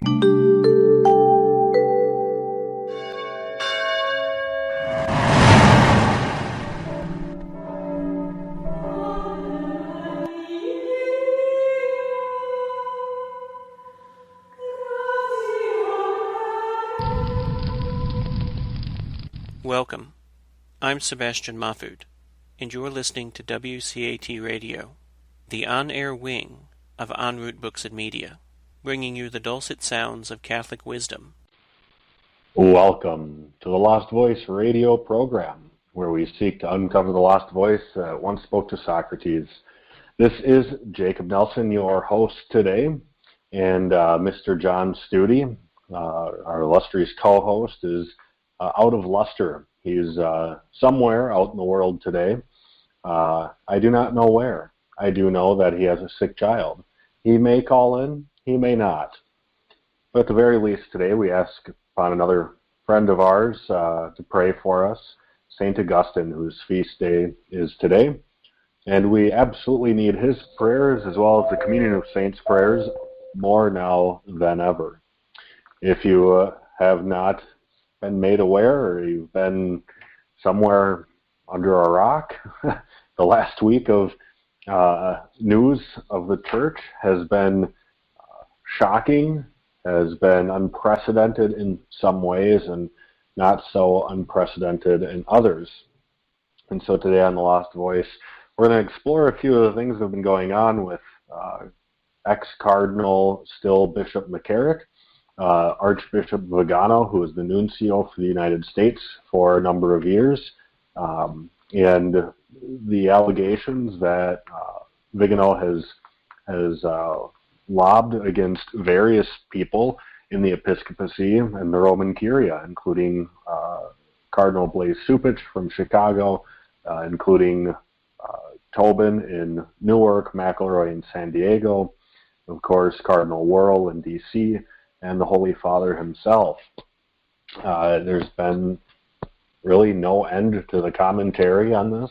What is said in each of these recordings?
Welcome. I'm Sebastian Mahfood, and you're listening to WCAT Radio, the on-air wing of En Route Books and Media, bringing you the dulcet sounds of Catholic wisdom. Welcome to the Lost Voice radio program, where we seek to uncover the lost voice that once spoke to Socrates. This is Jacob Nelson, your host today, and Mr. John Studi, our illustrious co-host, is out of luster. He's somewhere out in the world today. I do not know where. I do know that he has a sick child. He may call in, he may not. But at the very least today, we ask upon another friend of ours to pray for us, St. Augustine, whose feast day is today. And we absolutely need his prayers as well as the Communion of Saints prayers more now than ever. If you have not been made aware, or you've been somewhere under a rock, the last week of news of the church has been shocking, has been unprecedented in some ways and not so unprecedented in others. And so today on The Lost Voice, we're going to explore a few of the things that have been going on with ex-Cardinal, still Bishop McCarrick, Archbishop Vigano, who was the nuncio for the United States for a number of years, and the allegations that Vigano has lobbed against various people in the episcopacy and the Roman Curia, including Cardinal Blaise Cupich from Chicago, including Tobin in Newark, McElroy in San Diego, of course Cardinal Wuerl in D.C., and the Holy Father himself. There's been really no end to the commentary on this,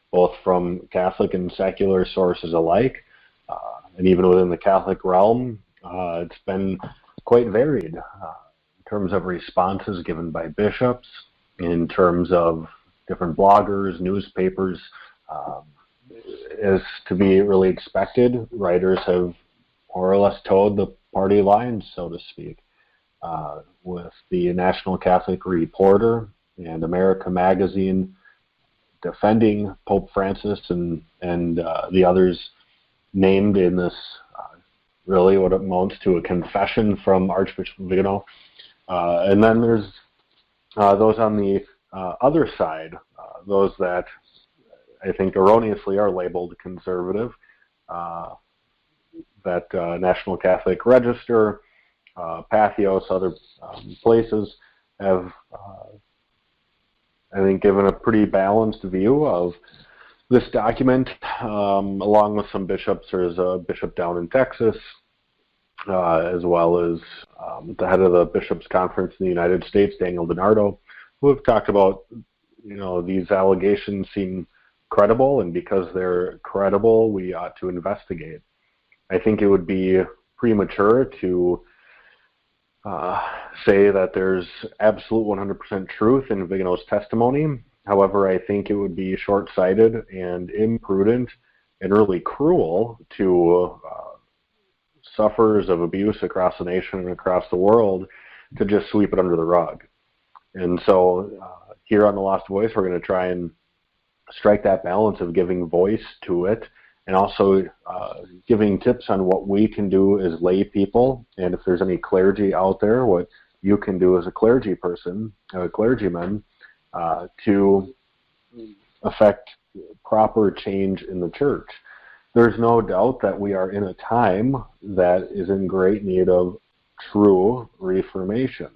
both from Catholic and secular sources alike, and even within the Catholic realm, it's been quite varied in terms of responses given by bishops, in terms of different bloggers, newspapers. As to be really expected, writers have more or less towed the party lines, so to speak, with the National Catholic Reporter and America Magazine defending Pope Francis and the others named in this really what amounts to a confession from Archbishop Vigano. And then there's those on the other side, those that I think erroneously are labeled conservative, that National Catholic Register, Pathos, other places have, I think, given a pretty balanced view of this document, along with some bishops. There's a bishop down in Texas, as well as the head of the Bishops' Conference in the United States, Daniel DiNardo, who have talked about, these allegations seem credible, and because they're credible, we ought to investigate. I think it would be premature to say that there's absolute 100% truth in Vigano's testimony. However, I think it would be short-sighted and imprudent and really cruel to sufferers of abuse across the nation and across the world to just sweep it under the rug. And so here on The Lost Voice, we're going to try and strike that balance of giving voice to it, and also giving tips on what we can do as lay people, and if there's any clergy out there, what you can do as a clergy person, a clergyman, to affect proper change in the church. There's no doubt that we are in a time that is in great need of true reformation.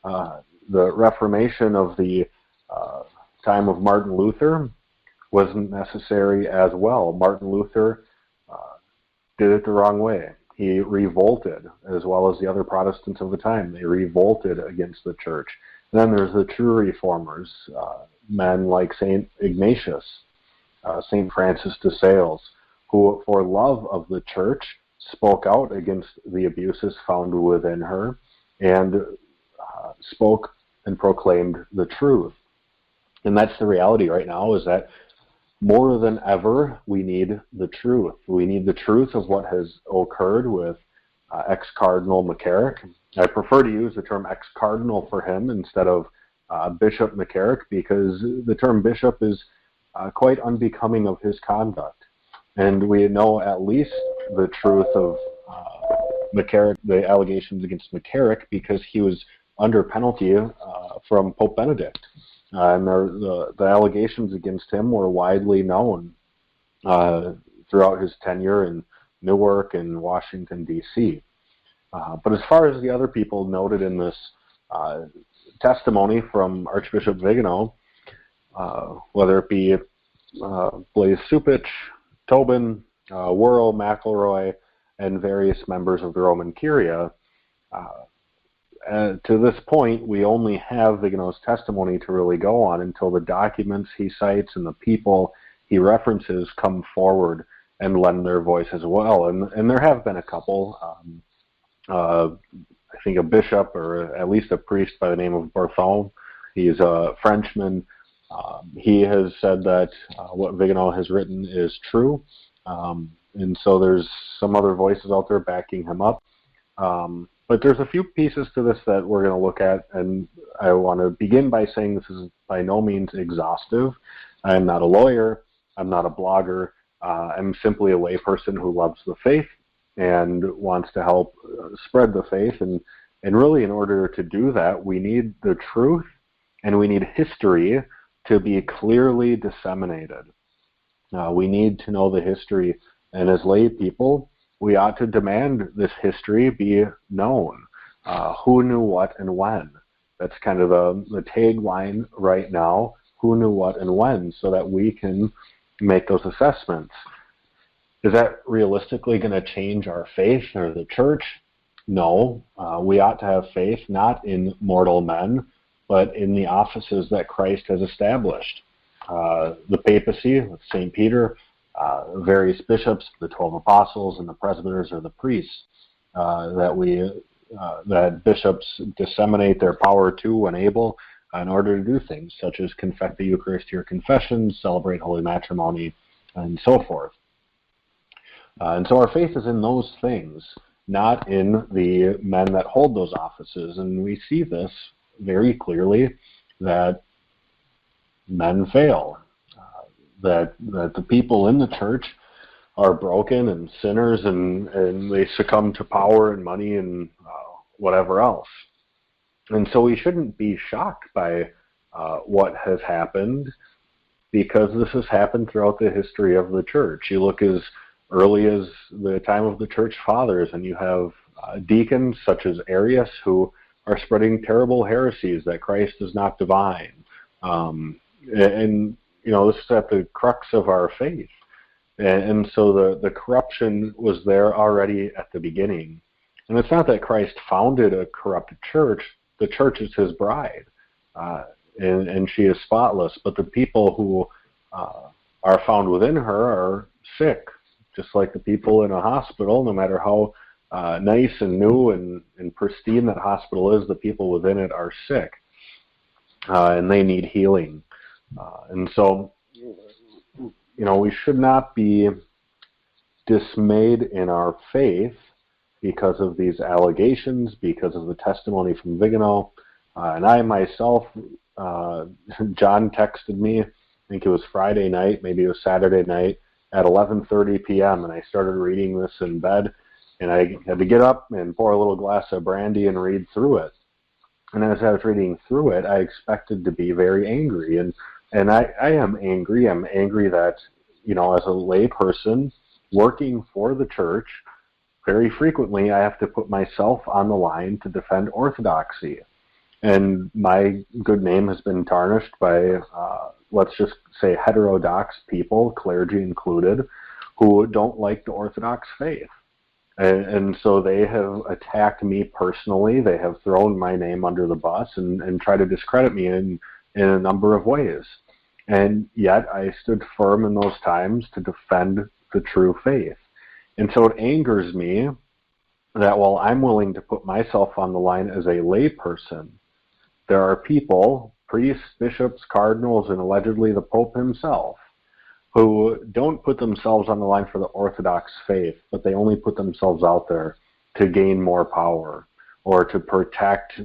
The Reformation of the time of Martin Luther wasn't necessary as well. Martin Luther did it the wrong way. He revolted, as well as the other Protestants of the time. They revolted against the church. And then there's the true reformers, men like St. Ignatius, St. Francis de Sales, who, for love of the church, spoke out against the abuses found within her and spoke and proclaimed the truth. And that's the reality right now, is that more than ever, we need the truth. We need the truth of what has occurred with ex-Cardinal McCarrick. I prefer to use the term ex-Cardinal for him instead of Bishop McCarrick, because the term bishop is quite unbecoming of his conduct. And we know at least the truth of McCarrick, the allegations against McCarrick, because he was under penalty from Pope Benedict. And the allegations against him were widely known throughout his tenure in Newark and Washington, D.C. But as far as the other people noted in this testimony from Archbishop Vigano, whether it be Blaise Supich, Tobin, Worrell, McElroy, and various members of the Roman Curia, to this point, we only have Vigano's testimony to really go on until the documents he cites and the people he references come forward and lend their voice as well. And there have been a couple. I think a bishop, or at least a priest by the name of Berthon. He's a Frenchman. He has said that what Vigano has written is true. And so there's some other voices out there backing him up. But there's a few pieces to this that we're going to look at, and I want to begin by saying this is by no means exhaustive. I am not a lawyer. I'm not a blogger. I'm simply a layperson who loves the faith and wants to help spread the faith. And really, in order to do that, we need the truth and we need history to be clearly disseminated. We need to know the history, and as lay people, we ought to demand this history be known. Who knew what and when? That's kind of the tagline right now. Who knew what and when, so that we can make those assessments. Is that realistically going to change our faith or the church? No. We ought to have faith not in mortal men, but in the offices that Christ has established. The papacy, with St. Peter, various bishops, the 12 apostles, and the presbyters or the priests, that bishops disseminate their power to when able in order to do things such as confect the Eucharist or confessions, celebrate holy matrimony, and so forth. And so our faith is in those things, not in the men that hold those offices. And we see this very clearly, that men fail, that the people in the church are broken and sinners, and they succumb to power and money and whatever else. And so we shouldn't be shocked by what has happened, because this has happened throughout the history of the church. You look as early as the time of the church fathers, and you have deacons such as Arius who are spreading terrible heresies that Christ is not divine. And this is at the crux of our faith. And so the corruption was there already at the beginning. And it's not that Christ founded a corrupt church. The church is his bride, and she is spotless. But the people who are found within her are sick, just like the people in a hospital. No matter how nice and new and pristine that hospital is, the people within it are sick, and they need healing. And so, we should not be dismayed in our faith because of these allegations, because of the testimony from Vigano. And I myself, John texted me, I think it was Friday night, maybe it was Saturday night, at 11:30 p.m., and I started reading this in bed, and I had to get up and pour a little glass of brandy and read through it. And as I was reading through it, I expected to be very angry, and I am angry. I'm angry that, as a lay person working for the church, very frequently I have to put myself on the line to defend orthodoxy. And my good name has been tarnished by, let's just say, heterodox people, clergy included, who don't like the Orthodox faith. And so they have attacked me personally. They have thrown my name under the bus and tried to discredit me in a number of ways. And yet I stood firm in those times to defend the true faith. And so it angers me that while I'm willing to put myself on the line as a layperson, there are people, priests, bishops, cardinals, and allegedly the Pope himself, who don't put themselves on the line for the Orthodox faith, but they only put themselves out there to gain more power or to protect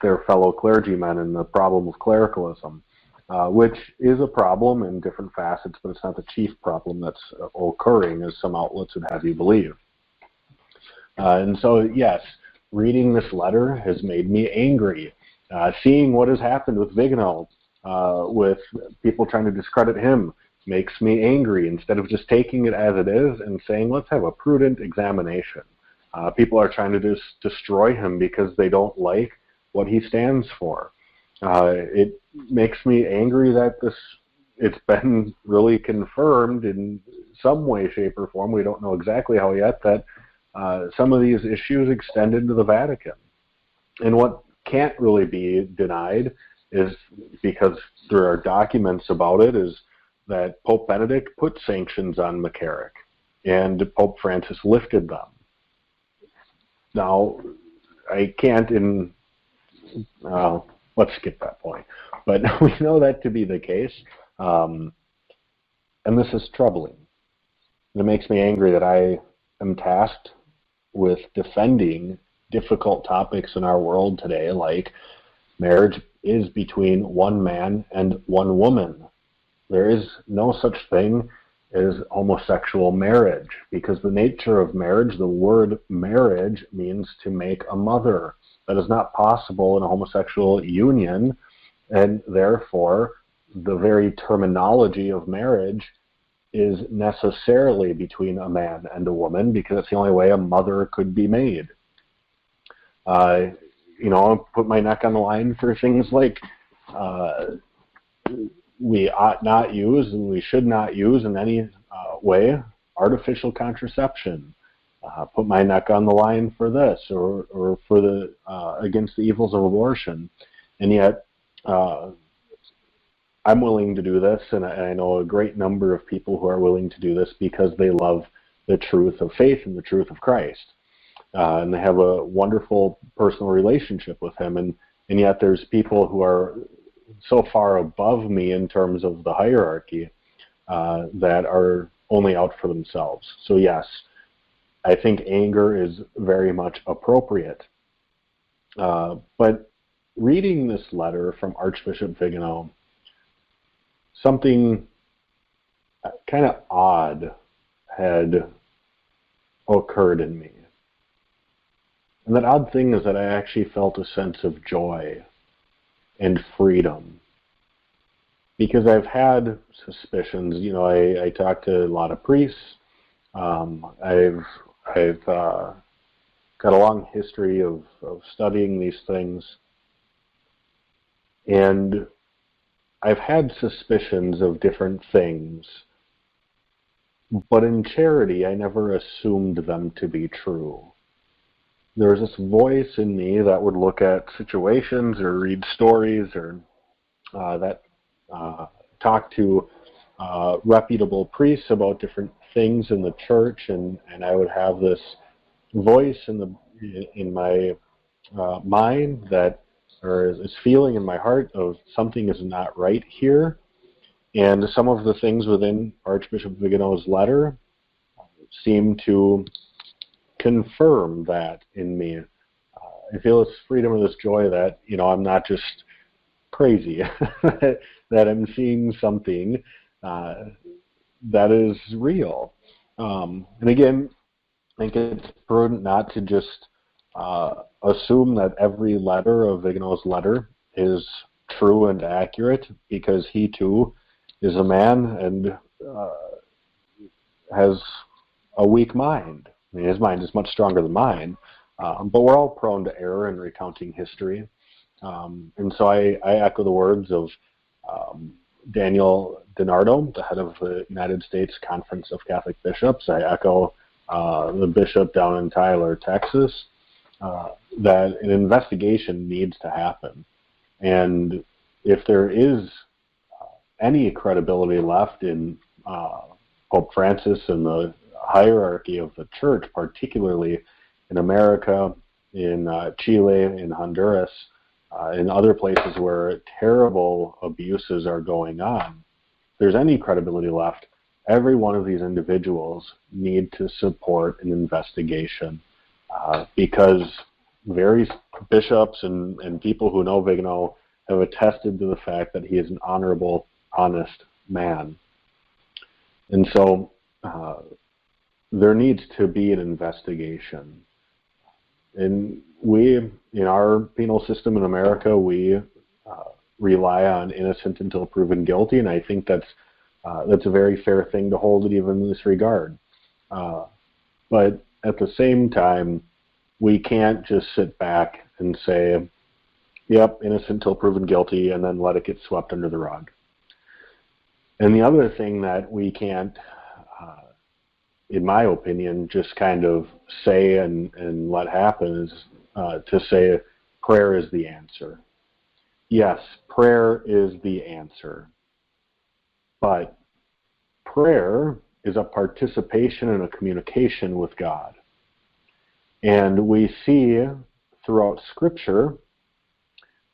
their fellow clergymen and the problem of clericalism, which is a problem in different facets, but it's not the chief problem that's occurring, as some outlets would have you believe. And so, yes, reading this letter has made me angry. Seeing what has happened with Vigano, with people trying to discredit him, makes me angry, instead of just taking it as it is and saying, let's have a prudent examination. People are trying to just destroy him because they don't like what he stands for. It makes me angry that it's been really confirmed in some way, shape, or form, we don't know exactly how yet, that some of these issues extend into the Vatican. And what can't really be denied is, because there are documents about it, is that Pope Benedict put sanctions on McCarrick, and Pope Francis lifted them. Now, I can't let's skip that point. But we know that to be the case, and this is troubling. It makes me angry that I am tasked with defending difficult topics in our world today, like marriage is between one man and one woman. There is no such thing as homosexual marriage, because the nature of marriage, the word marriage, means to make a mother. That is not possible in a homosexual union, and therefore the very terminology of marriage is necessarily between a man and a woman, because it's the only way a mother could be made. I'll put my neck on the line for things like we ought not use, and we should not use in any way, artificial contraception. Put my neck on the line for this, or for the against the evils of abortion. And yet, I'm willing to do this, and I know a great number of people who are willing to do this because they love the truth of faith and the truth of Christ. And they have a wonderful personal relationship with him. And yet there's people who are so far above me in terms of the hierarchy that are only out for themselves. So yes, I think anger is very much appropriate. But reading this letter from Archbishop Vigano, something kind of odd had occurred in me. And that odd thing is that I actually felt a sense of joy and freedom. Because I've had suspicions, I talked to a lot of priests. I've got a long history of studying these things. And I've had suspicions of different things. But in charity, I never assumed them to be true. There was this voice in me that would look at situations or read stories or talk to reputable priests about different things in the church, and I would have this voice in my mind or this feeling in my heart of something is not right here. And some of the things within Archbishop Vigano's letter seem to confirm that in me. I feel this freedom and this joy that, I'm not just crazy, that I'm seeing something that is real. And again, I think it's prudent not to just assume that every letter of Vigano's letter is true and accurate, because he too is a man and has a weak mind. I mean, his mind is much stronger than mine, but we're all prone to error in recounting history. And so I echo the words of Daniel DiNardo, the head of the United States Conference of Catholic Bishops. I echo the bishop down in Tyler, Texas, that an investigation needs to happen. And if there is any credibility left in Pope Francis and the hierarchy of the church, particularly in America, in Chile, in Honduras, in other places where terrible abuses are going on, if there's any credibility left, every one of these individuals need to support an investigation because various bishops and people who know Vigano have attested to the fact that he is an honorable, honest man. And so there needs to be an investigation. And we, in our penal system in America, we rely on innocent until proven guilty, and I think that's a very fair thing to hold it even in this regard. But at the same time, we can't just sit back and say, yep, innocent until proven guilty, and then let it get swept under the rug. And the other thing that we can't, in my opinion, just kind of say and let happen is to say prayer is the answer. Yes, prayer is the answer. But prayer is a participation and a communication with God. And we see throughout Scripture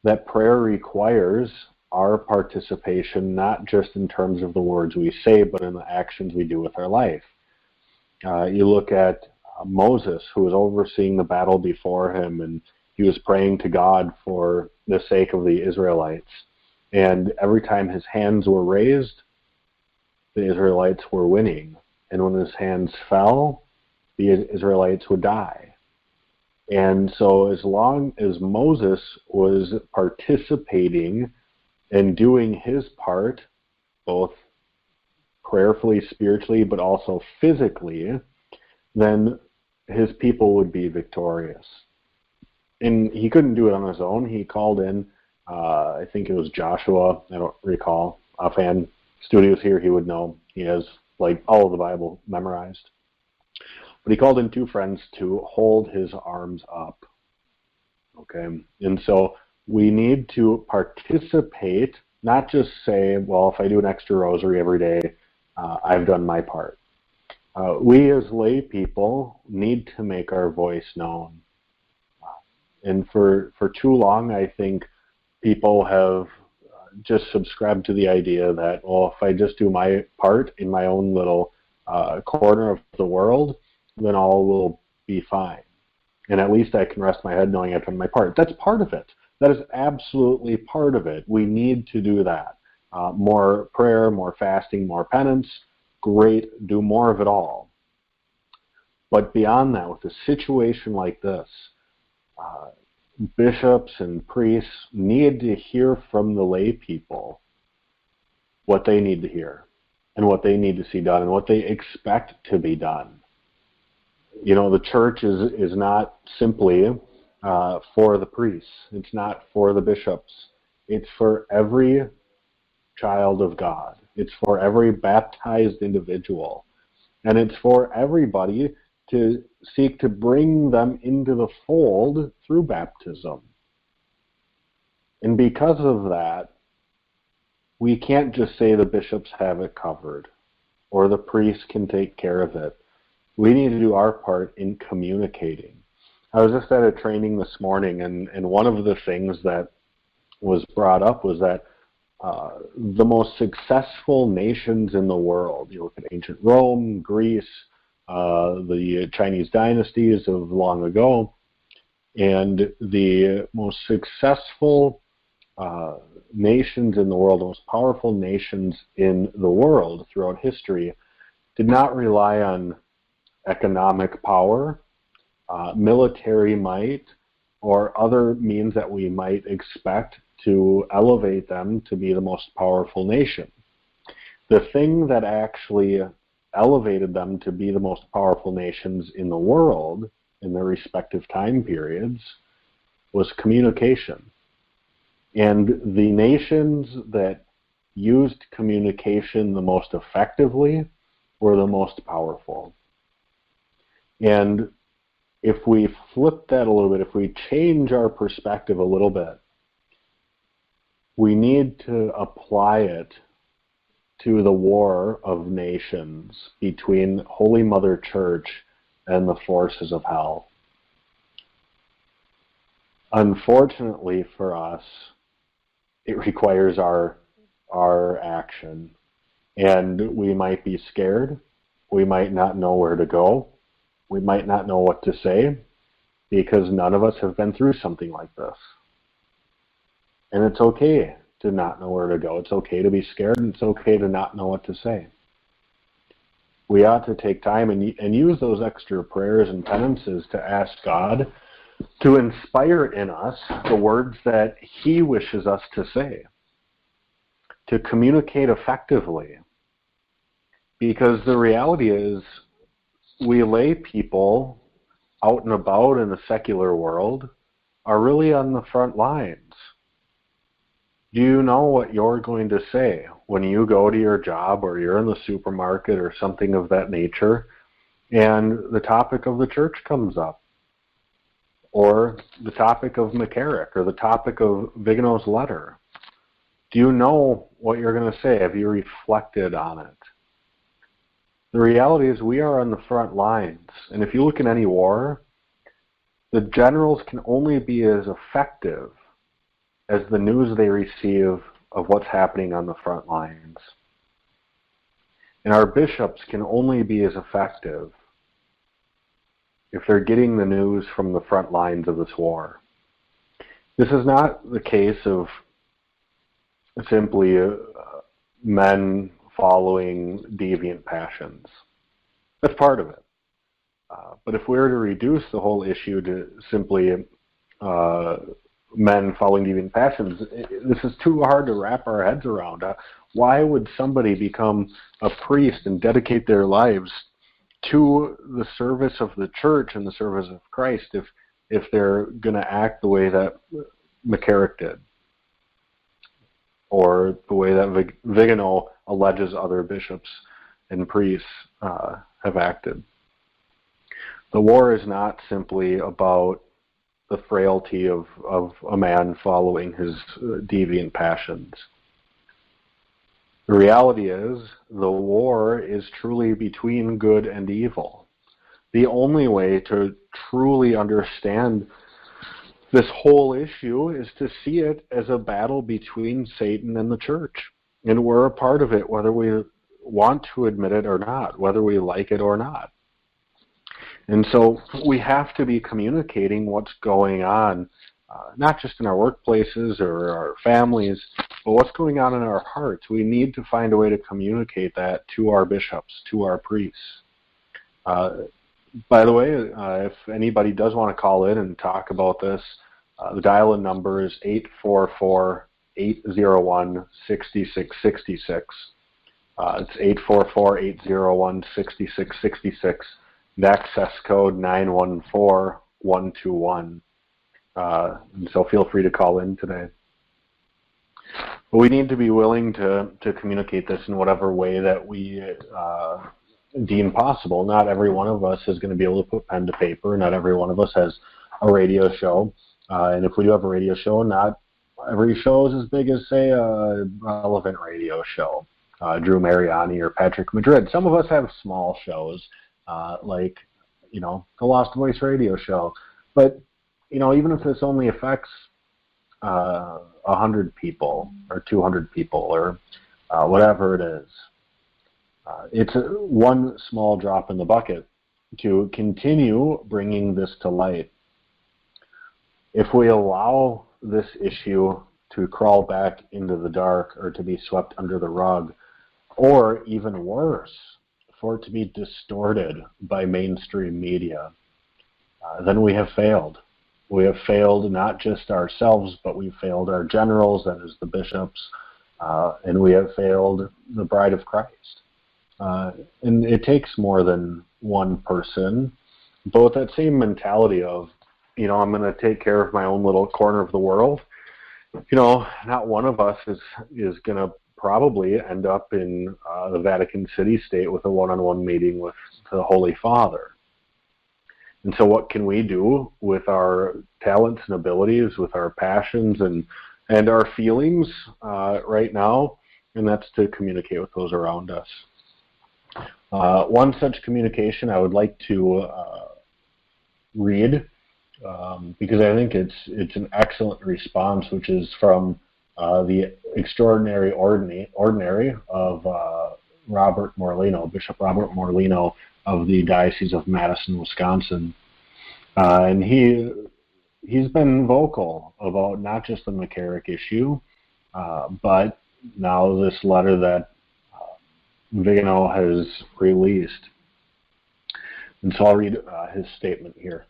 that prayer requires our participation, not just in terms of the words we say, but in the actions we do with our life. You look at Moses, who was overseeing the battle before him, and he was praying to God for the sake of the Israelites. And every time his hands were raised, the Israelites were winning. And when his hands fell, the Israelites would die. And so as long as Moses was participating and doing his part, both prayerfully, spiritually, but also physically, then his people would be victorious. And he couldn't do it on his own. He called in, I think it was Joshua, I don't recall offhand. Studios here, he would know. He has like all of the Bible memorized. But he called in 2 friends to hold his arms up. Okay? And so we need to participate, not just say, well, if I do an extra rosary every day, I've done my part. We as lay people need to make our voice known. And for too long, I think people have just subscribed to the idea that, well, if I just do my part in my own little corner of the world, then all will be fine. And at least I can rest my head knowing I've done my part. That's part of it. That is absolutely part of it. We need to do that. More prayer, more fasting, more penance. Great. Do more of it all. But beyond that, with a situation like this, bishops and priests need to hear from the lay people what they need to hear and what they need to see done and what they expect to be done. You know, the church is not simply for the priests. It's not for the bishops. It's for every child of God. It's for every baptized individual. And it's for everybody to seek to bring them into the fold through baptism. And because of that, we can't just say the bishops have it covered or the priests can take care of it. We need to do our part in communicating. I was just at a training this morning, and one of the things that was brought up was that the most successful nations in the world, you look at ancient Rome, Greece, the Chinese dynasties of long ago, and the most successful nations in the world, the most powerful nations in the world throughout history, did not rely on economic power, military might, or other means that we might expect to elevate them to be the most powerful nation. The thing that actually elevated them to be the most powerful nations in the world in their respective time periods was communication. And the nations that used communication the most effectively were the most powerful. And if we flip that a little bit, if we change our perspective a little bit, we need to apply it to the war of nations between Holy Mother Church and the forces of hell. Unfortunately for us, it requires our action. And we might be scared. We might not know where to go. We might not know what to say because none of us have been through something like this. And it's okay to not know where to go. It's okay to be scared, and it's okay to not know what to say. We ought to take time and use those extra prayers and penances to ask God to inspire in us the words that He wishes us to say, to communicate effectively. Because the reality is, we lay people out and about in the secular world are really on the front lines. Do you know what you're going to say when you go to your job or you're in the supermarket or something of that nature and the topic of the church comes up? Or the topic of McCarrick or the topic of Vigano's letter? Do you know what you're going to say? Have you reflected on it? The reality is we are on the front lines. And if you look at any war, the generals can only be as effective as the news they receive of what's happening on the front lines. And our bishops can only be as effective if they're getting the news from the front lines of this war. This is not the case of simply men following deviant passions. That's part of it. But if we were to reduce the whole issue to simply men following deviant passions, this is too hard to wrap our heads around. Why would somebody become a priest and dedicate their lives to the service of the church and the service of Christ if they're going to act the way that McCarrick did, or the way that Vigano alleges other bishops and priests have acted? The war is not simply about the frailty of a man following his deviant passions. The reality is, the war is truly between good and evil. The only way to truly understand this whole issue is to see it as a battle between Satan and the church. And we're a part of it, whether we want to admit it or not, whether we like it or not. And so we have to be communicating what's going on, not just in our workplaces or our families, but what's going on in our hearts. We need to find a way to communicate that to our bishops, to our priests. By the way, if anybody does want to call in and talk about this, the dial-in number is 844-801-6666. It's 844-801-6666. The access code 914121. And so feel free to call in today. But we need to be willing to communicate this in whatever way that we deem possible. Not every one of us is going to be able to put pen to paper. Not every one of us has a radio show. And if we do have a radio show, not every show is as big as, say, a relevant radio show. Drew Mariani or Patrick Madrid. Some of us have small shows, like, the Lost Voice radio show. But, even if this only affects 100 people or 200 people or whatever it is, it's one small drop in the bucket to continue bringing this to light. If we allow this issue to crawl back into the dark or to be swept under the rug, or even worse, for it to be distorted by mainstream media, then we have failed. We have failed not just ourselves, but we've failed our generals, that is the bishops, and we have failed the bride of Christ. And it takes more than one person, but with that same mentality of, I'm going to take care of my own little corner of the world. Not one of us is going to probably end up in the Vatican City State with a one-on-one meeting with the Holy Father. And so what can we do with our talents and abilities, with our passions and our feelings right now, and that's to communicate with those around us. One such communication I would like to read, because I think it's an excellent response, which is from the extraordinary ordinary of Robert Morlino, Bishop Robert Morlino of the Diocese of Madison, Wisconsin. And he's been vocal about not just the McCarrick issue, but now this letter that Vigano has released. And so I'll read his statement here.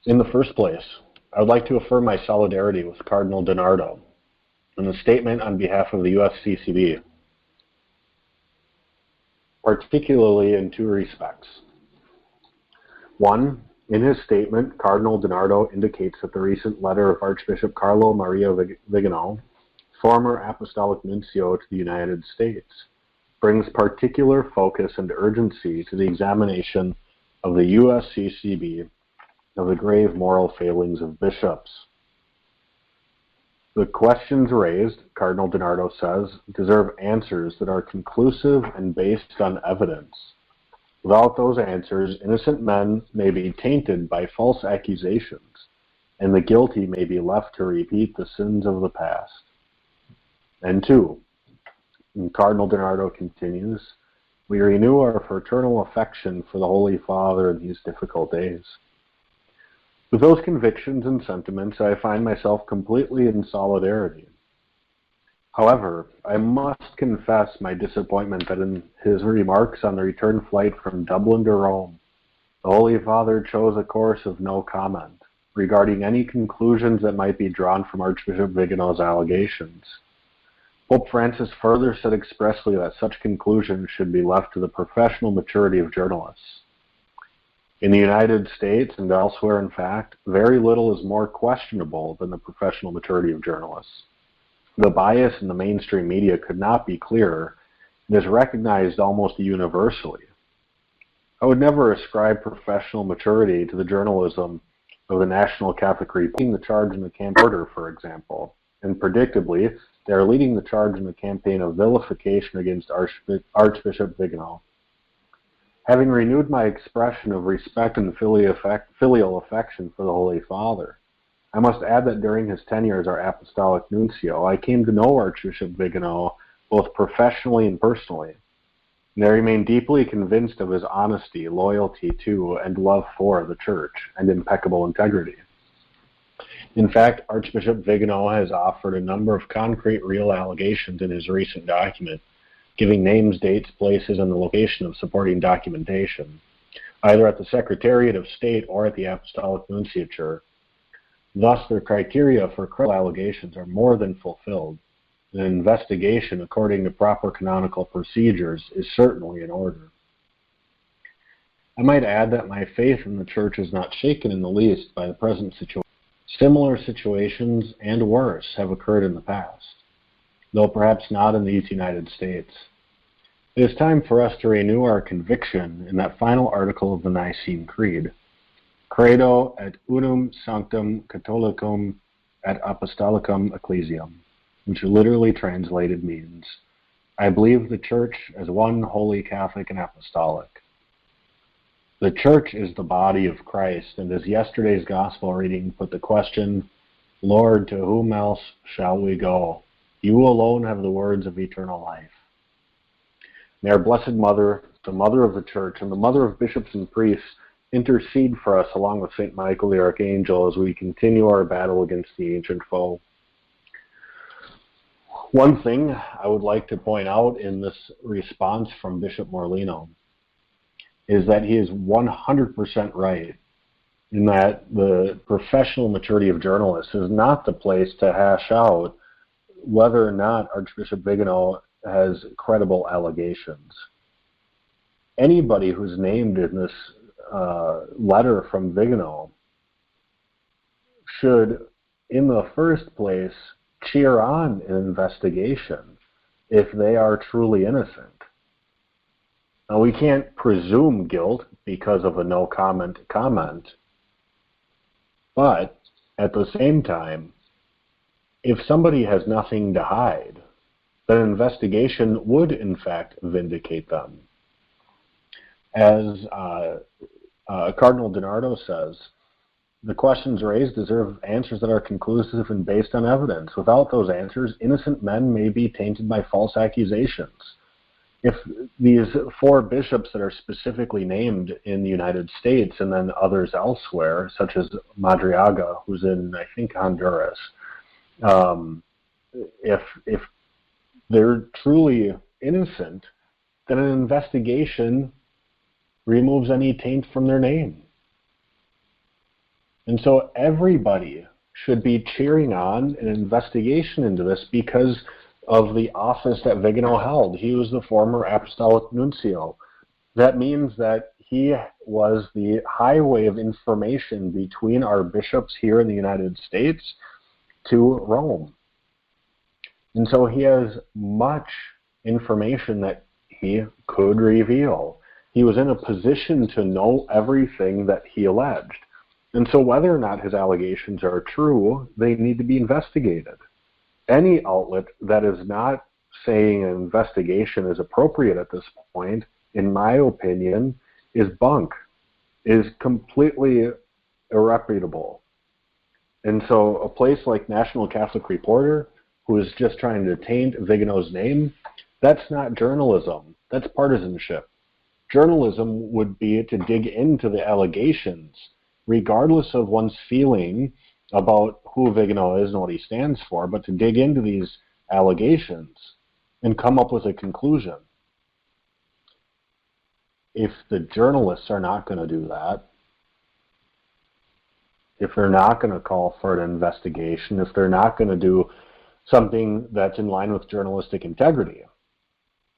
In the first place, I would like to affirm my solidarity with Cardinal DiNardo in a statement on behalf of the USCCB, particularly in two respects. One, in his statement, Cardinal DiNardo indicates that the recent letter of Archbishop Carlo Maria Vigano, former Apostolic Nuncio to the United States, brings particular focus and urgency to the examination of the USCCB of the grave moral failings of bishops. The questions raised, Cardinal DiNardo says, deserve answers that are conclusive and based on evidence. Without those answers, innocent men may be tainted by false accusations, and the guilty may be left to repeat the sins of the past. And two, and Cardinal DiNardo continues, we renew our fraternal affection for the Holy Father in these difficult days. With those convictions and sentiments, I find myself completely in solidarity. However, I must confess my disappointment that in his remarks on the return flight from Dublin to Rome, the Holy Father chose a course of no comment regarding any conclusions that might be drawn from Archbishop Vigano's allegations. Pope Francis further said expressly that such conclusions should be left to the professional maturity of journalists. In the United States and elsewhere, in fact, very little is more questionable than the professional maturity of journalists. The bias in the mainstream media could not be clearer and is recognized almost universally. I would never ascribe professional maturity to the journalism of the National Catholic Report, leading the charge in the campaign order, for example, and predictably, they are leading the charge in the campaign of vilification against Archbishop Vigano. Having renewed my expression of respect and filial affection for the Holy Father, I must add that during his tenure as our Apostolic Nuncio, I came to know Archbishop Vigano both professionally and personally, and I remain deeply convinced of his honesty, loyalty to, and love for the Church, and impeccable integrity. In fact, Archbishop Vigano has offered a number of concrete real allegations in his recent document, giving names, dates, places, and the location of supporting documentation, either at the Secretariat of State or at the Apostolic Nunciature. Thus, their criteria for credible allegations are more than fulfilled. An investigation according to proper canonical procedures is certainly in order. I might add that my faith in the Church is not shaken in the least by the present situation. Similar situations and worse have occurred in the past, though perhaps not in these United States. It is time for us to renew our conviction in that final article of the Nicene Creed, Credo et unum sanctum catholicum et apostolicum ecclesiam, which literally translated means, I believe the Church as one holy, Catholic, and apostolic. The Church is the body of Christ, and as yesterday's Gospel reading put the question, Lord, to whom else shall we go? You alone have the words of eternal life. May our Blessed Mother, the Mother of the Church, and the Mother of bishops and priests intercede for us along with St. Michael the Archangel as we continue our battle against the ancient foe. One thing I would like to point out in this response from Bishop Morlino is that he is 100% right in that the professional maturity of journalists is not the place to hash out whether or not Archbishop Vigano has credible allegations. Anybody who's named in this letter from Vigano should, in the first place, cheer on an investigation if they are truly innocent. Now, we can't presume guilt because of a no comment comment, but at the same time, if somebody has nothing to hide, then an investigation would, in fact, vindicate them. As Cardinal Vigano says, the questions raised deserve answers that are conclusive and based on evidence. Without those answers, innocent men may be tainted by false accusations. If these 4 bishops that are specifically named in the United States and then others elsewhere, such as Madriaga, who's in, I think, Honduras, if they're truly innocent, then an investigation removes any taint from their name. And so everybody should be cheering on an investigation into this because of the office that Vigano held. He was the former apostolic nuncio. That means that he was the highway of information between our bishops here in the United States to Rome. And so he has much information that he could reveal. He was in a position to know everything that he alleged. And so whether or not his allegations are true, they need to be investigated. Any outlet that is not saying an investigation is appropriate at this point, in my opinion, is bunk, is completely irreputable. And so a place like National Catholic Reporter, who is just trying to taint Vigano's name, that's not journalism. That's partisanship. Journalism would be to dig into the allegations, regardless of one's feeling about who Vigano is and what he stands for, but to dig into these allegations and come up with a conclusion. If the journalists are not going to do that, if they're not going to call for an investigation, if they're not going to do something that's in line with journalistic integrity,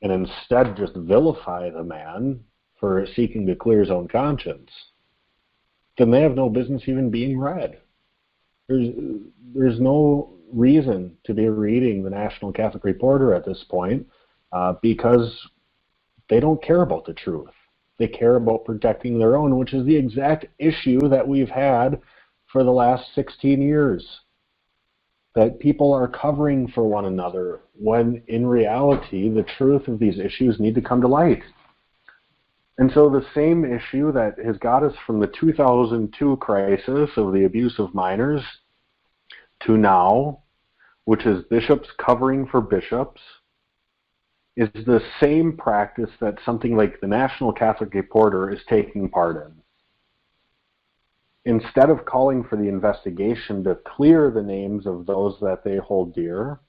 and instead just vilify the man for seeking to clear his own conscience, then they have no business even being read. There's no reason to be reading the National Catholic Reporter at this point because they don't care about the truth. They care about protecting their own, which is the exact issue that we've had for the last 16 years. That people are covering for one another when in reality the truth of these issues need to come to light. And so the same issue that has got us from the 2002 crisis of the abuse of minors to now, which is bishops covering for bishops, is the same practice that something like the National Catholic Reporter is taking part in. Instead of calling for the investigation to clear the names of those that they hold dear,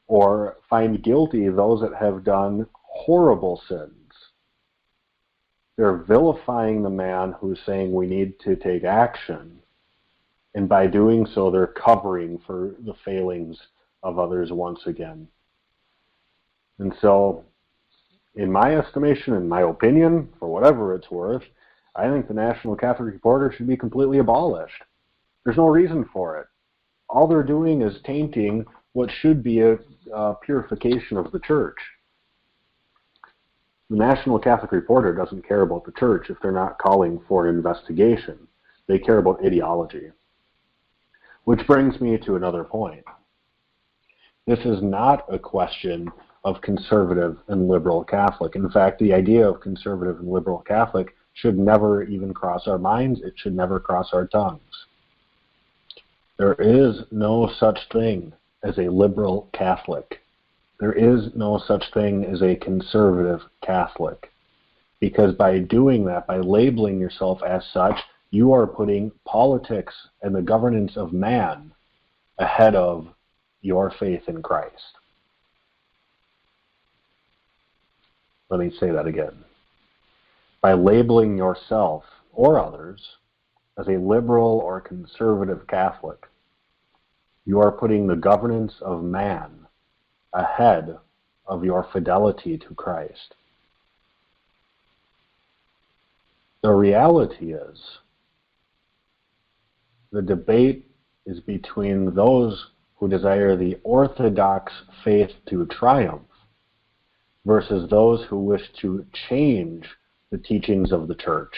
or find guilty those that have done horrible sins, they're vilifying the man who's saying we need to take action. And by doing so, they're covering for the failings of others once again. And so, in my estimation, in my opinion, for whatever it's worth, I think the National Catholic Reporter should be completely abolished. There's no reason for it. All they're doing is tainting what should be a purification of the church. The National Catholic Reporter doesn't care about the church if they're not calling for an investigation. They care about ideology. Which brings me to another point. This is not a question of conservative and liberal Catholic. In fact, the idea of conservative and liberal Catholic should never even cross our minds. It should never cross our tongues. There is no such thing as a liberal Catholic. There is no such thing as a conservative Catholic. Because by doing that, by labeling yourself as such, you are putting politics and the governance of man ahead of your faith in Christ. Let me say that again. By labeling yourself or others as a liberal or conservative Catholic, you are putting the governance of man ahead of your fidelity to Christ. The reality is, the debate is between those who desire the orthodox faith to triumph versus those who wish to change the teachings of the church,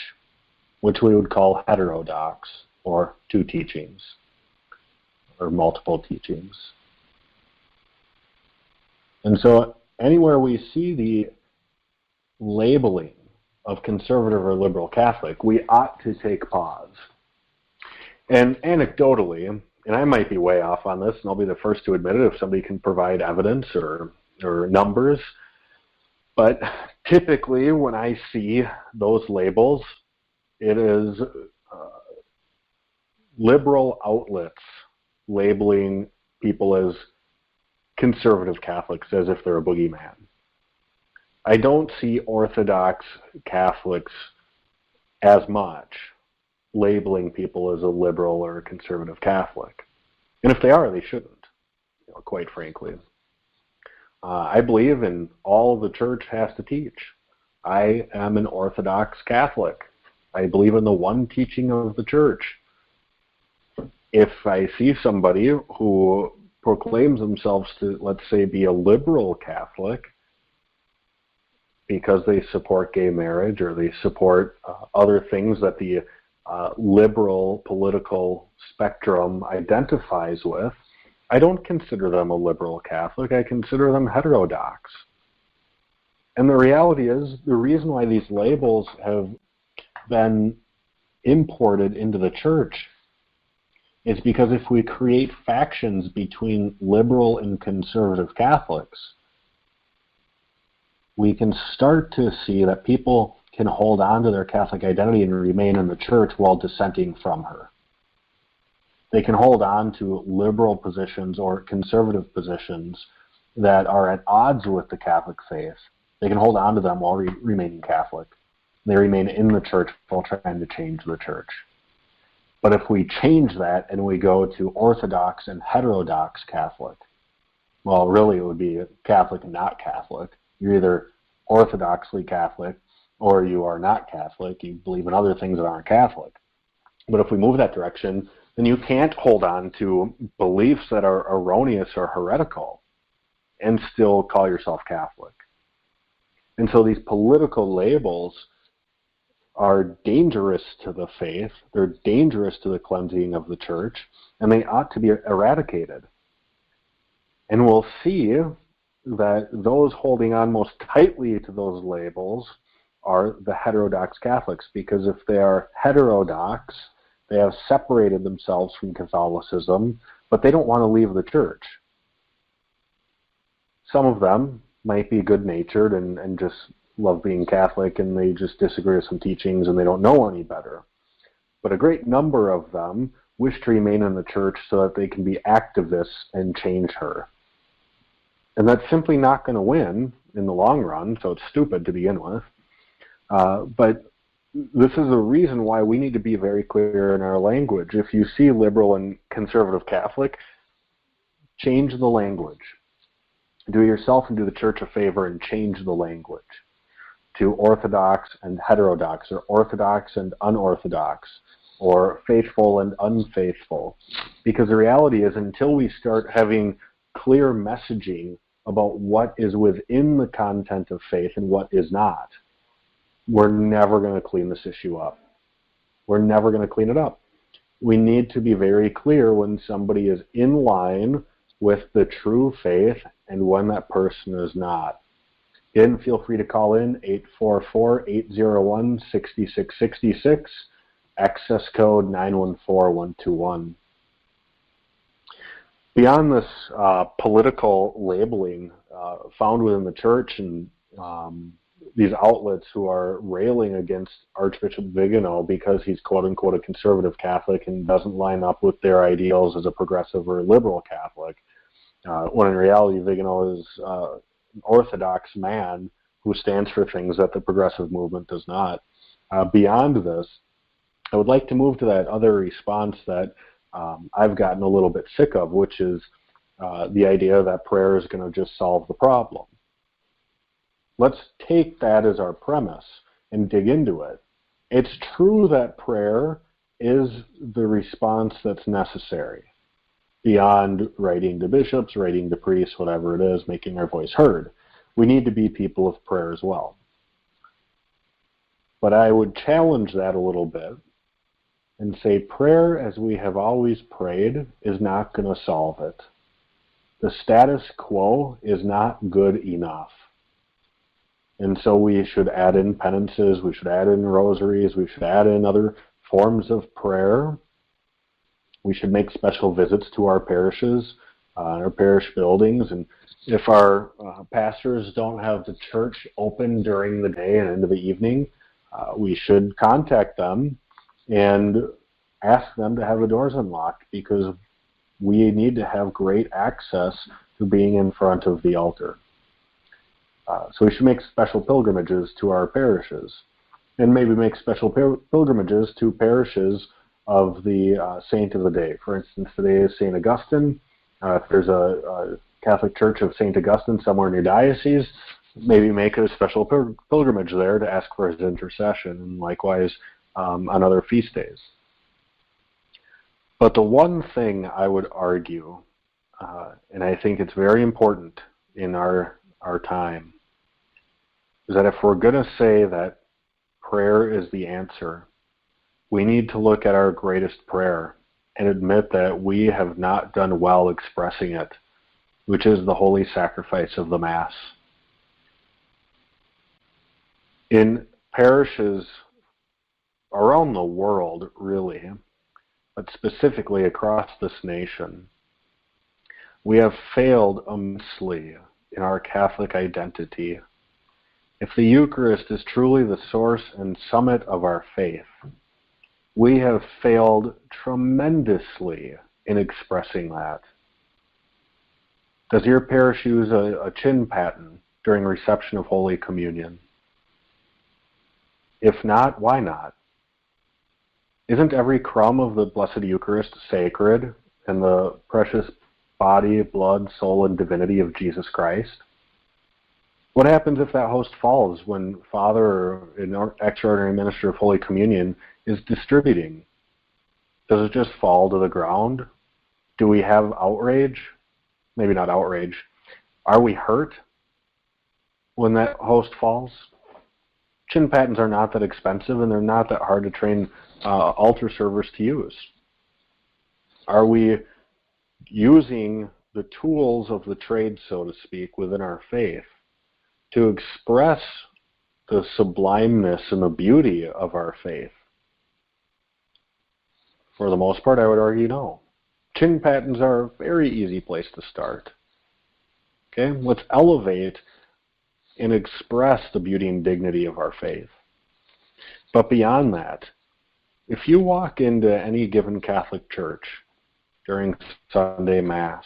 which we would call heterodox, or two teachings. or multiple teachings. And so anywhere we see the labeling of conservative or liberal Catholic, we ought to take pause. And anecdotally, and I might be way off on this, and I'll be the first to admit it if somebody can provide evidence or numbers, but typically when I see those labels, it is liberal outlets labeling people as conservative Catholics as if they're a boogeyman. I don't see Orthodox Catholics as much labeling people as a liberal or a conservative Catholic. And if they are, they shouldn't, quite frankly. I believe in all the church has to teach. I am an Orthodox Catholic. I believe in the one teaching of the church. If I see somebody who proclaims themselves to, let's say, be a liberal Catholic because they support gay marriage or they support other things that the liberal political spectrum identifies with, I don't consider them a liberal Catholic. I consider them heterodox. And the reality is, the reason why these labels have been imported into the church is because if we create factions between liberal and conservative Catholics, we can start to see that people can hold on to their Catholic identity and remain in the church while dissenting from her. They can hold on to liberal positions or conservative positions that are at odds with the Catholic faith. They can hold on to them while remaining Catholic. They remain in the church while trying to change the church. But if we change that and we go to Orthodox and heterodox Catholic, well, really it would be Catholic and not Catholic. You're either Orthodoxly Catholic or you are not Catholic. You believe in other things that aren't Catholic. But if we move that direction, then you can't hold on to beliefs that are erroneous or heretical and still call yourself Catholic. And so these political labels are dangerous to the faith, they're dangerous to the cleansing of the church, and they ought to be eradicated. And we'll see that those holding on most tightly to those labels are the heterodox Catholics, because if they are heterodox, they have separated themselves from Catholicism, but they don't want to leave the church. Some of them might be good-natured and just love being Catholic, and they just disagree with some teachings and they don't know any better. But a great number of them wish to remain in the church so that they can be activists and change her. And that's simply not going to win in the long run, so it's stupid to begin with. But this is the reason why we need to be very clear in our language. If you see liberal and conservative Catholic, change the language. Do yourself and do the church a favor and change the language to Orthodox and heterodox, or Orthodox and unorthodox, or faithful and unfaithful. Because the reality is, until we start having clear messaging about what is within the content of faith and what is not, we're never going to clean this issue up. We're never going to clean it up. We need to be very clear when somebody is in line with the true faith and when that person is not. Again, feel free to call in 844-801-6666, access code 914121. Beyond this political labeling found within the church and these outlets who are railing against Archbishop Vigano because he's quote-unquote a conservative Catholic and doesn't line up with their ideals as a progressive or liberal Catholic, when in reality Vigano is an Orthodox man who stands for things that the progressive movement does not. Beyond this, I would like to move to that other response that I've gotten a little bit sick of, which is the idea that prayer is going to just solve the problem. Let's take that as our premise and dig into it. It's true that prayer is the response that's necessary beyond writing to bishops, writing to priests, whatever it is, making our voice heard. We need to be people of prayer as well. But I would challenge that a little bit and say prayer as we have always prayed is not going to solve it. The status quo is not good enough. And so we should add in penances, we should add in rosaries, we should add in other forms of prayer. We should make special visits to our parishes, our parish buildings, and if our pastors don't have the church open during the day and into the evening, we should contact them and ask them to have the doors unlocked, because we need to have great access to being in front of the altar. So we should make special pilgrimages to our parishes, and maybe make special pilgrimages to parishes of the saint of the day. For instance, today is St. Augustine. If there's a Catholic Church of St. Augustine somewhere in your diocese, maybe make a special pilgrimage there to ask for his intercession, and likewise on other feast days. But the one thing I would argue, and I think it's very important in our time, is that if we're going to say that prayer is the answer, we need to look at our greatest prayer and admit that we have not done well expressing it, which is the holy sacrifice of the Mass. In parishes around the world, really, but specifically across this nation, we have failed immensely in our Catholic identity. If the Eucharist is truly the source and summit of our faith, we have failed tremendously in expressing that. Does your parish use a chin paten during reception of Holy Communion? If not, why not? Isn't every crumb of the Blessed Eucharist sacred and the precious body, blood, soul, and divinity of Jesus Christ? What happens if that host falls when Father or an extraordinary minister of Holy Communion is distributing? Does it just fall to the ground? Do we have outrage? Maybe not outrage. Are we hurt when that host falls? Chin patens are not that expensive, and they're not that hard to train altar servers to use. Are we using the tools of the trade, so to speak, within our faith to express the sublimeness and the beauty of our faith? For the most part, I would argue no. Chin patens are a very easy place to start. Okay, let's elevate and express the beauty and dignity of our faith. But beyond that, if you walk into any given Catholic church during Sunday Mass,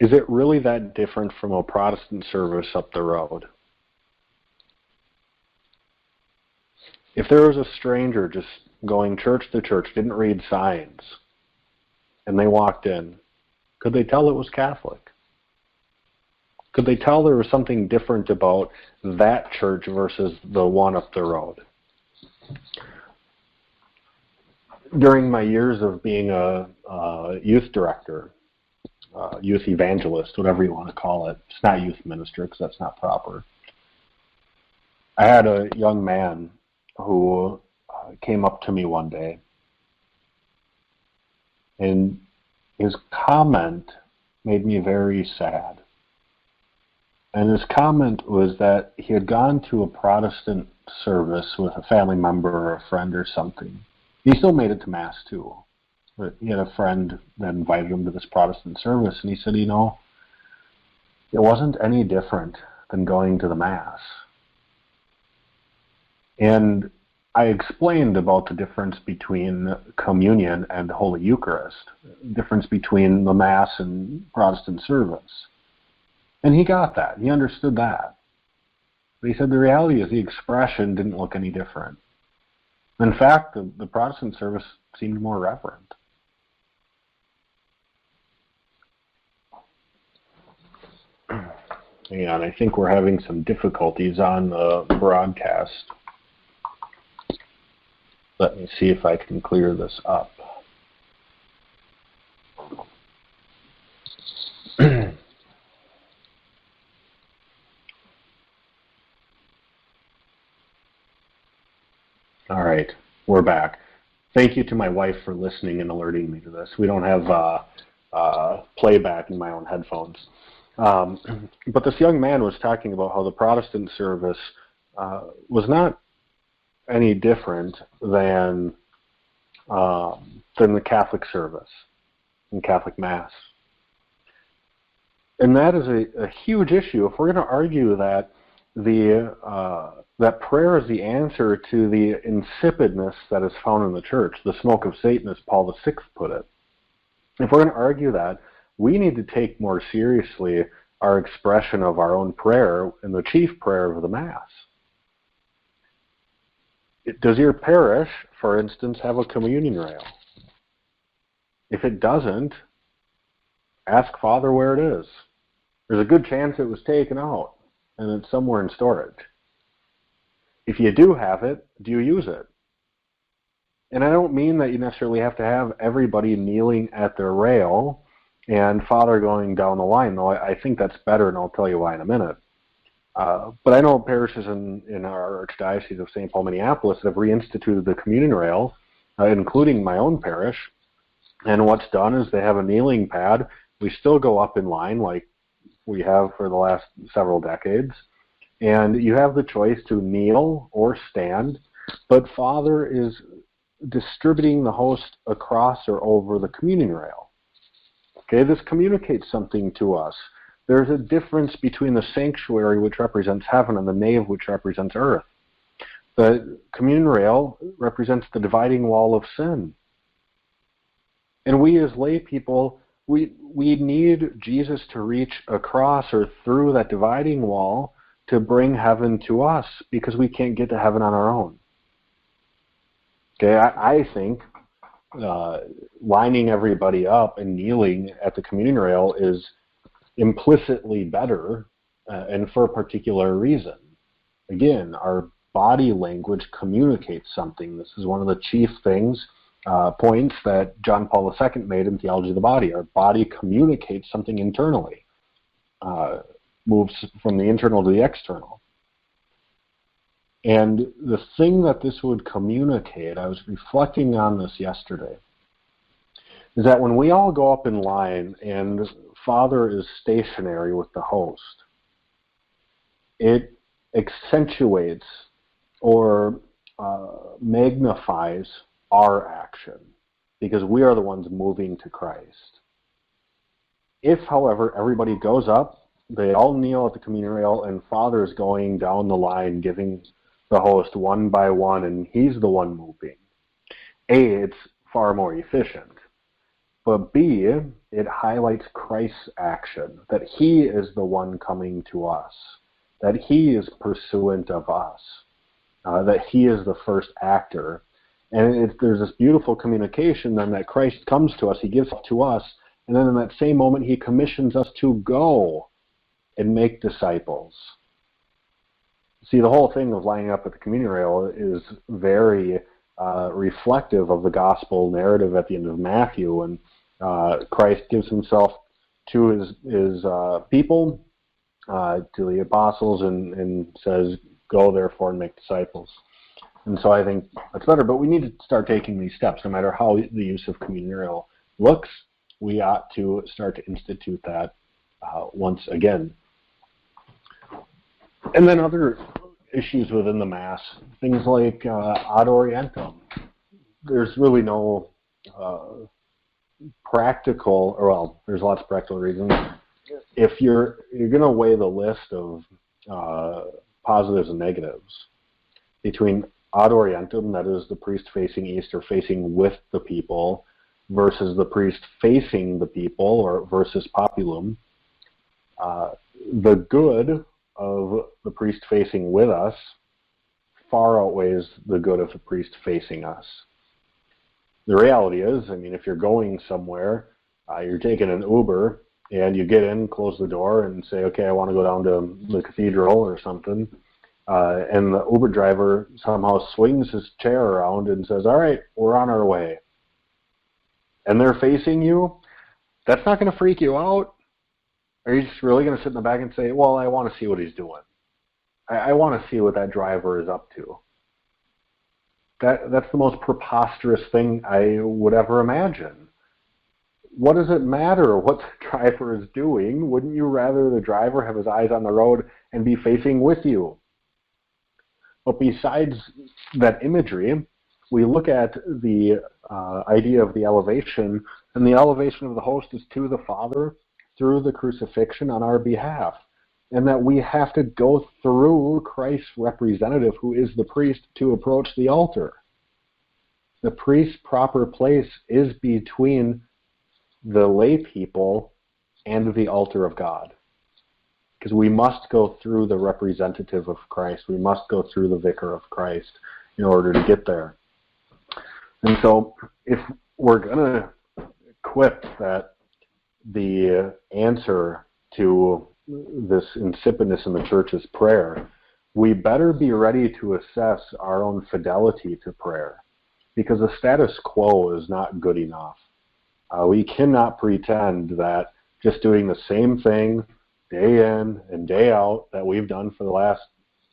is it really that different from a Protestant service up the road? If there was a stranger just going church to church, didn't read signs, and they walked in, could they tell it was Catholic? Could they tell there was something different about that church versus the one up the road? During my years of being a youth director, youth evangelist, whatever you want to call it, it's not youth minister because that's not proper. I had a young man who came up to me one day, and his comment made me very sad. And his comment was that he had gone to a Protestant service with a family member or a friend or something. He still made it to Mass too. But he had a friend that invited him to this Protestant service, and he said, it wasn't any different than going to the Mass. And I explained about the difference between communion and Holy Eucharist, the difference between the Mass and Protestant service. And he got that. He understood that. But he said the reality is the expression didn't look any different. In fact, the Protestant service seemed more reverent. And I think we're having some difficulties on the broadcast. Let me see if I can clear this up. All right. We're back. Thank you to my wife for listening and alerting me to this. We don't have playback in my own headphones. But this young man was talking about how the Protestant service was not any different than the Catholic service and Catholic Mass. And that is a huge issue. If we're going to argue that that prayer is the answer to the insipidness that is found in the church, the smoke of Satan, as Paul VI put it, if we're going to argue that, we need to take more seriously our expression of our own prayer in the chief prayer of the Mass. Does your parish, for instance, have a communion rail? If it doesn't, ask Father where it is. There's a good chance it was taken out and it's somewhere in storage. If you do have it, do you use it? And I don't mean that you necessarily have to have everybody kneeling at their rail and Father going down the line, though I think that's better, and I'll tell you why in a minute. But I know parishes in our Archdiocese of St. Paul, Minneapolis that have reinstituted the communion rail, including my own parish. And what's done is they have a kneeling pad. We still go up in line like we have for the last several decades. And you have the choice to kneel or stand, but Father is distributing the host across or over the communion rail. Okay, this communicates something to us. There's a difference between the sanctuary, which represents heaven, and the nave, which represents earth. The communion rail represents the dividing wall of sin. And we as lay people, we need Jesus to reach across or through that dividing wall to bring heaven to us, because we can't get to heaven on our own. Okay, I think lining everybody up and kneeling at the communion rail is implicitly better and for a particular reason. Again, our body language communicates something. This is one of the chief points that John Paul II made in Theology of the Body. Our body communicates something internally, moves from the internal to the external. And the thing that this would communicate, I was reflecting on this yesterday, is that when we all go up in line and Father is stationary with the host, it accentuates or magnifies our action, because we are the ones moving to Christ. If, however, everybody goes up, they all kneel at the communion rail, and Father is going down the line, giving the host one by one, and he's the one moving. A, it's far more efficient. But B, it highlights Christ's action, that he is the one coming to us, that he is pursuant of us, that he is the first actor. And there's this beautiful communication then that Christ comes to us, he gives to us, and then in that same moment he commissions us to go and make disciples. See, the whole thing of lining up at the communion rail is very reflective of the gospel narrative at the end of Matthew, and Christ gives himself to his people, to the apostles, and says, "Go therefore and make disciples." And so I think that's better, but we need to start taking these steps. No matter how the use of communion rail looks, we ought to start to institute that once again. And then other issues within the Mass, things like ad orientem. There's really no practical, or well, there's lots of practical reasons. If you're going to weigh the list of positives and negatives between ad orientem, that is the priest facing east or facing with the people, versus the priest facing the people, or versus populum, the good of the priest facing with us far outweighs the good of the priest facing us. The reality is, I mean, if you're going somewhere, you're taking an Uber, and you get in, close the door, and say, okay, I want to go down to the cathedral or something, and the Uber driver somehow swings his chair around and says, all right, we're on our way. And they're facing you, that's not going to freak you out? Are you just really going to sit in the back and say, well, I want to see what he's doing. I want to see what that driver is up to. That's the most preposterous thing I would ever imagine. What does it matter what the driver is doing? Wouldn't you rather the driver have his eyes on the road and be facing with you? But besides that imagery, we look at the idea of the elevation, and the elevation of the host is to the Father through the crucifixion on our behalf, and that we have to go through Christ's representative, who is the priest, to approach the altar. The priest's proper place is between the lay people and the altar of God, because we must go through the representative of Christ. We must go through the vicar of Christ in order to get there. And so if we're going to quip that the answer to this insipidness in the church is prayer, we better be ready to assess our own fidelity to prayer, because the status quo is not good enough. We cannot pretend that just doing the same thing day in and day out that we've done for the last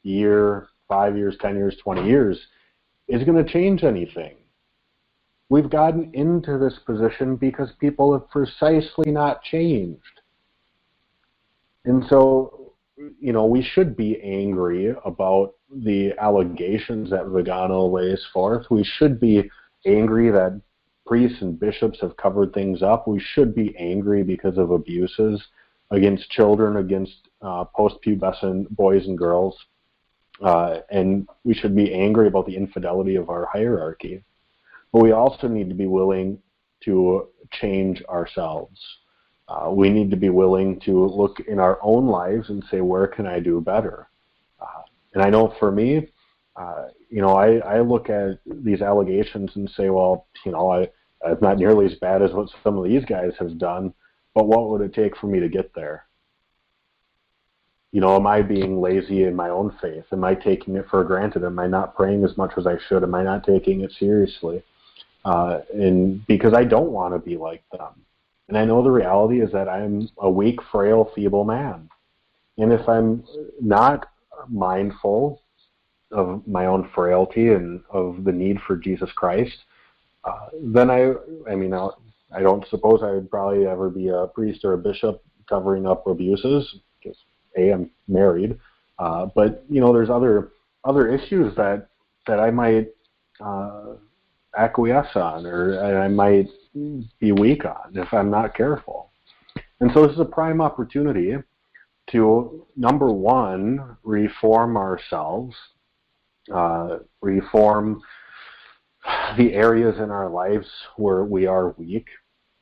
year, 5 years, 10 years, 20 years is going to change anything. We've gotten into this position because people have precisely not changed. And so, we should be angry about the allegations that Vigano lays forth. We should be angry that priests and bishops have covered things up. We should be angry because of abuses against children, against post-pubescent boys and girls. And we should be angry about the infidelity of our hierarchy. But we also need to be willing to change ourselves. We need to be willing to look in our own lives and say, where can I do better? And I know for me, I look at these allegations and say, well, I'm not nearly as bad as what some of these guys have done, but what would it take for me to get there? Am I being lazy in my own faith? Am I taking it for granted? Am I not praying as much as I should? Am I not taking it seriously? And because I don't want to be like them. And I know the reality is that I'm a weak, frail, feeble man. And if I'm not mindful of my own frailty and of the need for Jesus Christ, then I don't suppose I would probably ever be a priest or a bishop covering up abuses, because I'm married. But there's other issues that I might acquiesce on, or I might be weak on if I'm not careful. And so this is a prime opportunity to, number one, reform ourselves, reform the areas in our lives where we are weak.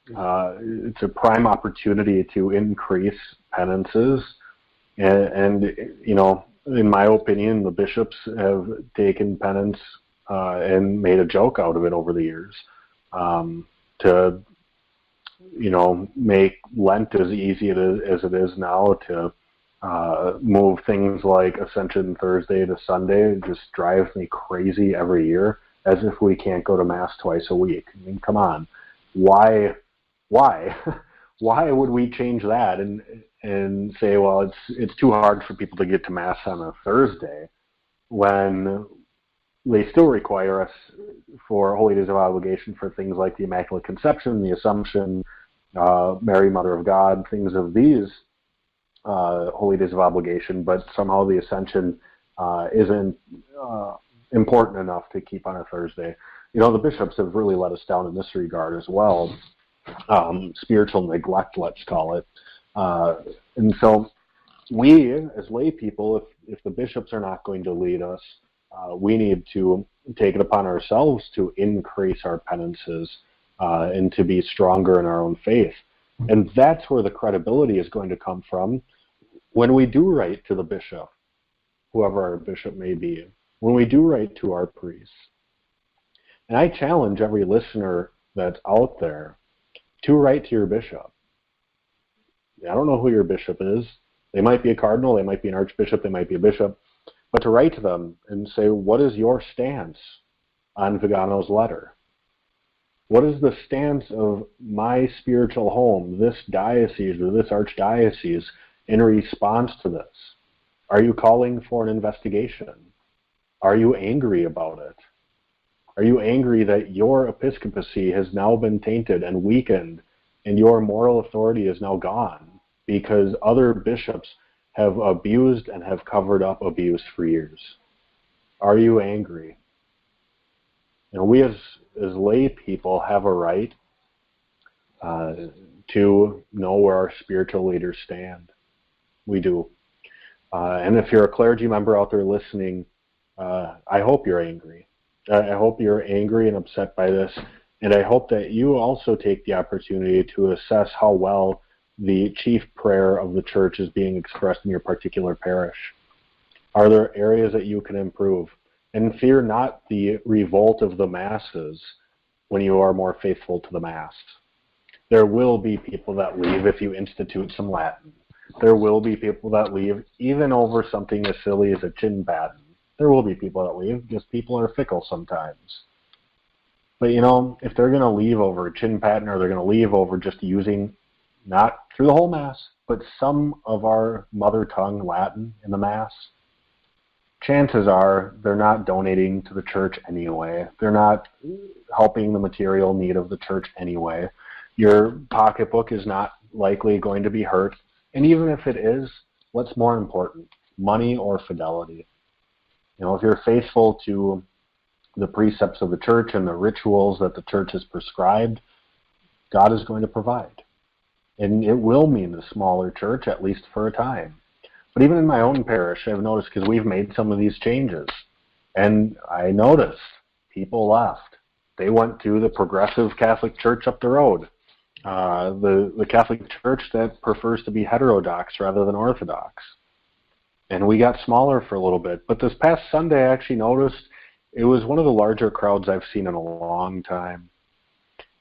It's a prime opportunity to increase penances. And in my opinion, the bishops have taken penance and made a joke out of it over the years, to make Lent as easy as it is now, to move things like Ascension Thursday to Sunday. It just drives me crazy every year, as if we can't go to Mass twice a week. I mean, come on. Why why would we change that and say, well, it's too hard for people to get to Mass on a Thursday, when they still require us for Holy Days of Obligation for things like the Immaculate Conception, the Assumption, Mary, Mother of God, things of these Holy Days of Obligation, but somehow the Ascension isn't important enough to keep on a Thursday. The bishops have really let us down in this regard as well. Spiritual neglect, let's call it. And so we, as lay people, if the bishops are not going to lead us, we need to take it upon ourselves to increase our penances and to be stronger in our own faith. And that's where the credibility is going to come from when we do write to the bishop, whoever our bishop may be, when we do write to our priests. And I challenge every listener that's out there to write to your bishop. I don't know who your bishop is. They might be a cardinal, they might be an archbishop, they might be a bishop. But to write to them and say, what is your stance on Vigano's letter? What is the stance of my spiritual home, this diocese or this archdiocese, in response to this? Are you calling for an investigation? Are you angry about it? Are you angry that your episcopacy has now been tainted and weakened and your moral authority is now gone because other bishops have abused and have covered up abuse for years? Are you angry? And we as lay people have a right to know where our spiritual leaders stand. We do. And if you're a clergy member out there listening, I hope you're angry. I hope you're angry and upset by this. And I hope that you also take the opportunity to assess how well the chief prayer of the church is being expressed in your particular parish. Are there areas that you can improve? And fear not the revolt of the masses when you are more faithful to the Mass. There will be people that leave if you institute some Latin. There will be people that leave even over something as silly as a chin batten. There will be people that leave because people are fickle sometimes. But if they're going to leave over a chin pattern, or they're going to leave over just using, not through the whole Mass, but some of our mother tongue Latin in the Mass, chances are they're not donating to the church anyway. They're not helping the material need of the church anyway. Your pocketbook is not likely going to be hurt. And even if it is, what's more important, money or fidelity? If you're faithful to the precepts of the church and the rituals that the church has prescribed, God is going to provide. And it will mean a smaller church, at least for a time. But even in my own parish, I've noticed, because we've made some of these changes, and I noticed people left. They went to the progressive Catholic Church up the road, the Catholic Church that prefers to be heterodox rather than Orthodox. And we got smaller for a little bit. But this past Sunday, I actually noticed it was one of the larger crowds I've seen in a long time.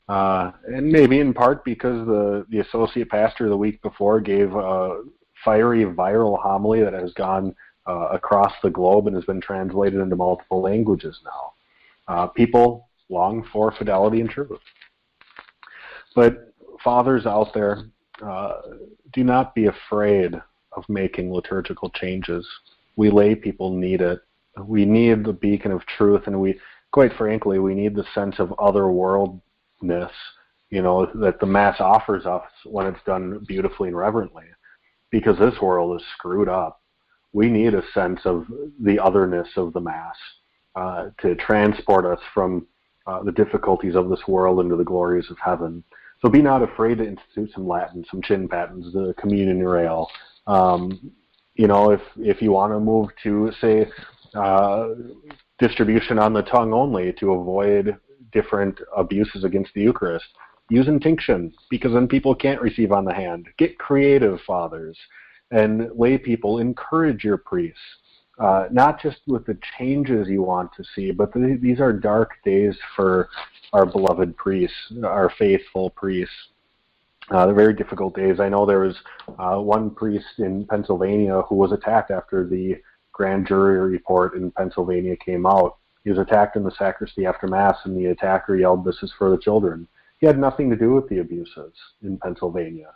And maybe in part because the associate pastor the week before gave a fiery viral homily that has gone across the globe and has been translated into multiple languages now. People long for fidelity and truth. But fathers out there, do not be afraid of making liturgical changes. We lay people need it. We need the beacon of truth, and quite frankly, we need the sense of otherworldness, that the Mass offers us when it's done beautifully and reverently. Because this world is screwed up. We need a sense of the otherness of the Mass to transport us from the difficulties of this world into the glories of heaven. So be not afraid to institute some Latin, some chin patens, the communion rail. If you want to move to, say, distribution on the tongue only to avoid different abuses against the Eucharist, use intinction, because then people can't receive on the hand. Get creative, fathers. And lay people, encourage your priests, not just with the changes you want to see, but these are dark days for our beloved priests, our faithful priests. They're very difficult days. I know there was one priest in Pennsylvania who was attacked after the grand jury report in Pennsylvania came out. He was attacked in the sacristy after Mass, and the attacker yelled, "This is for the children." He had nothing to do with the abuses in Pennsylvania.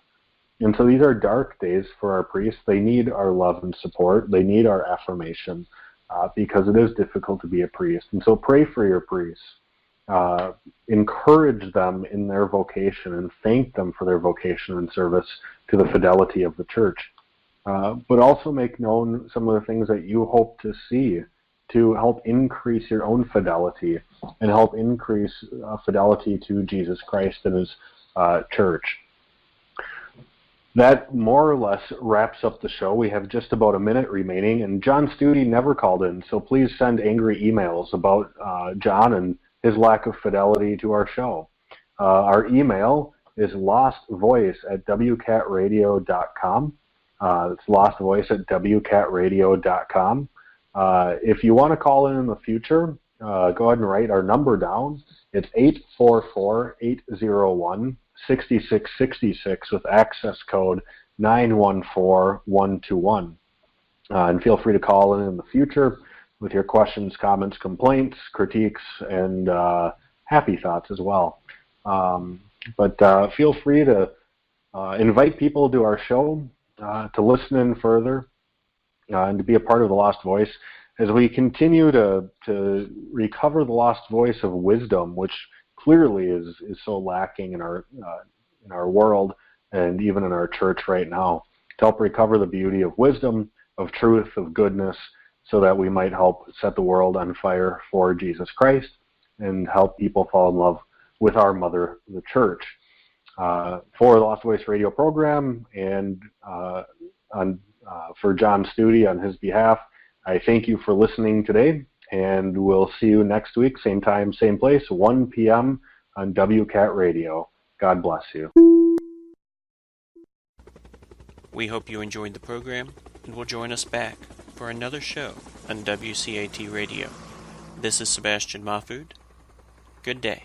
And so these are dark days for our priests. They need our love and support. They need our affirmation because it is difficult to be a priest. And so pray for your priests. Encourage them in their vocation and thank them for their vocation and service to the fidelity of the church. But also make known some of the things that you hope to see to help increase your own fidelity and help increase fidelity to Jesus Christ and His church. That more or less wraps up the show. We have just about a minute remaining, and John Studi never called in, so please send angry emails about John and his lack of fidelity to our show. Our email is lostvoice@wcatradio.com. It's lostvoice@wcatradio.com. If you want to call in the future, go ahead and write our number down. It's 844-801-6666 with access code 914121. And feel free to call in the future with your questions, comments, complaints, critiques, and happy thoughts as well. But feel free to invite people to our show, to listen in further, and to be a part of the Lost Voice. as we continue to recover the lost voice of wisdom, which clearly is so lacking in our world and even in our church right now, to help recover the beauty of wisdom, of truth, of goodness, so that we might help set the world on fire for Jesus Christ and help people fall in love with our mother, the church. For the Lost Voice radio program and for John Studi on his behalf, I thank you for listening today, and we'll see you next week, same time, same place, 1 p.m. on WCAT Radio. God bless you. We hope you enjoyed the program and will join us back for another show on WCAT Radio. This is Sebastian Mahfood. Good day.